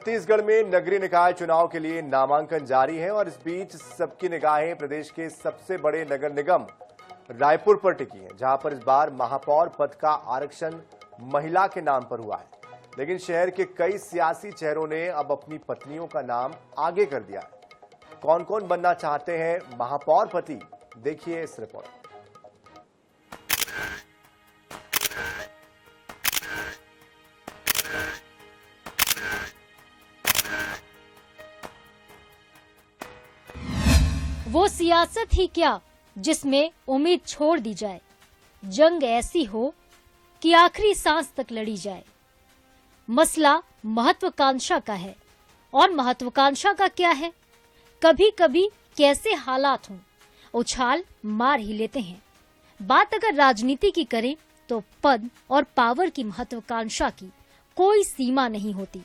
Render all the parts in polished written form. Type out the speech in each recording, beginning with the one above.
छत्तीसगढ़ में नगरीय निकाय चुनाव के लिए नामांकन जारी है और इस बीच सबकी निगाहें प्रदेश के सबसे बड़े नगर निगम रायपुर पर टिकी हैं, जहां पर इस बार महापौर पद का आरक्षण महिला के नाम पर हुआ है। लेकिन शहर के कई सियासी चेहरों ने अब अपनी पत्नियों का नाम आगे कर दिया है। कौन कौन बनना चाहते हैं महापौर पति, देखिए इस रिपोर्ट। वो सियासत ही क्या जिसमें उम्मीद छोड़ दी जाए, जंग ऐसी हो कि आखिरी सांस तक लड़ी जाए। मसला महत्वाकांक्षा का है और महत्वाकांक्षा का क्या है, कभी कभी कैसे हालात हों उछाल मार ही लेते हैं। बात अगर राजनीति की करें तो पद और पावर की महत्वाकांक्षा की कोई सीमा नहीं होती।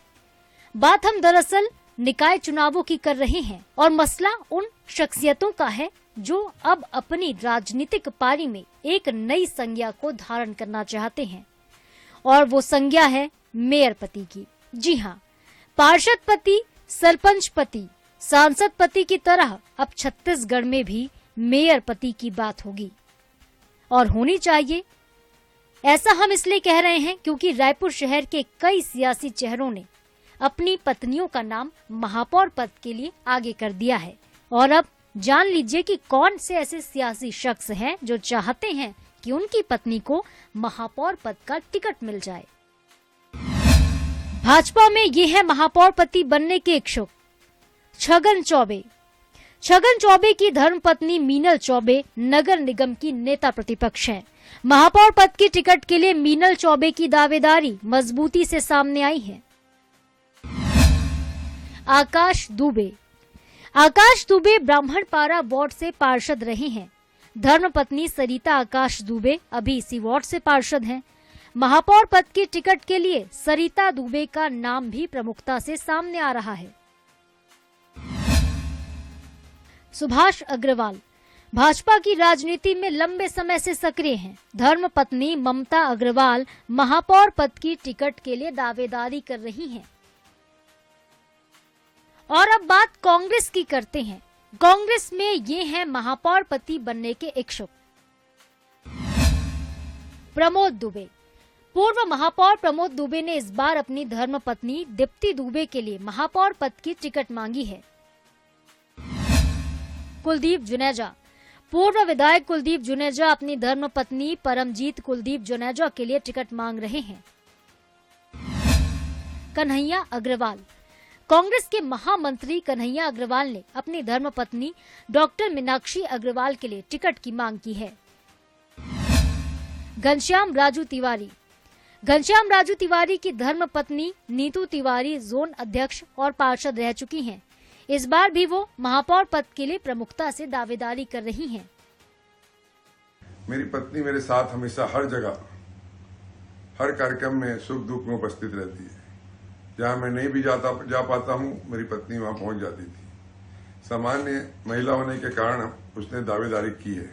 बात हम दरअसल निकाय चुनावों की कर रहे हैं और मसला उन शख्सियतों का है जो अब अपनी राजनीतिक पारी में एक नई संज्ञा को धारण करना चाहते हैं और वो संज्ञा है मेयर पति की। जी हाँ, पार्षद पति, सरपंच पति, सांसद पति की तरह अब छत्तीसगढ़ में भी मेयर पति की बात होगी और होनी चाहिए। ऐसा हम इसलिए कह रहे हैं क्योंकि रायपुर शहर के कई सियासी चेहरों ने अपनी पत्नियों का नाम महापौर पद के लिए आगे कर दिया है और अब जान लीजिए कि कौन से ऐसे सियासी शख्स हैं जो चाहते हैं कि उनकी पत्नी को महापौर पद का टिकट मिल जाए। भाजपा में ये है महापौर पति बनने के इच्छुक छगन चौबे। छगन चौबे की धर्मपत्नी मीनल चौबे नगर निगम की नेता प्रतिपक्ष हैं। महापौर पद की टिकट के लिए मीनल चौबे की दावेदारी मजबूती से सामने आई है। आकाश दुबे। आकाश दुबे ब्राह्मणपारा वार्ड से पार्षद रहे हैं। धर्मपत्नी सरिता आकाश दुबे अभी इसी वार्ड से पार्षद हैं। महापौर पद की टिकट के लिए सरिता दुबे का नाम भी प्रमुखता से सामने आ रहा है। सुभाष अग्रवाल भाजपा की राजनीति में लंबे समय से सक्रिय हैं। धर्मपत्नी ममता अग्रवाल महापौर पद की टिकट के लिए दावेदारी कर रही हैं। और अब बात कांग्रेस की करते हैं। कांग्रेस में ये हैं महापौर पति बनने के इच्छुक प्रमोद दुबे। पूर्व महापौर प्रमोद दुबे ने इस बार अपनी धर्मपत्नी दीप्ति दुबे के लिए महापौर पद की टिकट मांगी है। कुलदीप जुनेजा। पूर्व विधायक कुलदीप जुनेजा अपनी धर्मपत्नी परमजीत कुलदीप जुनेजा के लिए टिकट मांग रहे हैं। कन्हैया अग्रवाल। कांग्रेस के महामंत्री कन्हैया अग्रवाल ने अपनी धर्मपत्नी डॉक्टर मीनाक्षी अग्रवाल के लिए टिकट की मांग की है। घनश्याम राजू तिवारी। घनश्याम राजू तिवारी की धर्मपत्नी नीतू तिवारी जोन अध्यक्ष और पार्षद रह चुकी हैं। इस बार भी वो महापौर पद के लिए प्रमुखता से दावेदारी कर रही हैं। मेरी पत्नी मेरे साथ हमेशा हर जगह, हर कार्यक्रम में सुख दुख में उपस्थित रहती है। जहाँ मैं नहीं भी जा पाता हूँ, मेरी पत्नी वहाँ पहुँच जाती थी। सामान्य महिला होने के कारण उसने दावेदारी की है।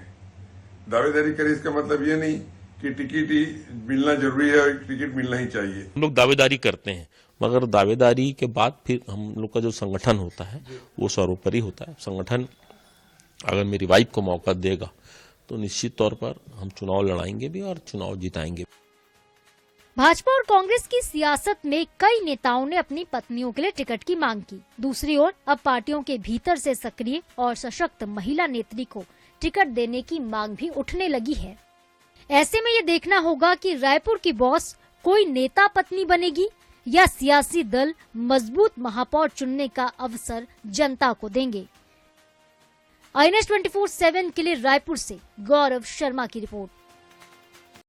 दावेदारी करे इसका मतलब ये नहीं कि टिकट ही मिलना जरूरी है और टिकट मिलना ही चाहिए। हम लोग दावेदारी करते हैं, मगर दावेदारी के बाद फिर हम लोग का जो संगठन होता है वो सर्वोपरि होता है। संगठन अगर मेरी वाइफ को मौका देगा तो निश्चित तौर पर हम चुनाव लड़ाएंगे भी और चुनाव जिताएंगे। भाजपा और कांग्रेस की सियासत में कई नेताओं ने अपनी पत्नियों के लिए टिकट की मांग की। दूसरी ओर अब पार्टियों के भीतर से सक्रिय और सशक्त महिला नेत्री को टिकट देने की मांग भी उठने लगी है। ऐसे में ये देखना होगा कि रायपुर की बॉस कोई नेता पत्नी बनेगी या सियासी दल मजबूत महापौर चुनने का अवसर जनता को देंगे। INS 24/7 के लिए रायपुर से गौरव शर्मा की रिपोर्ट।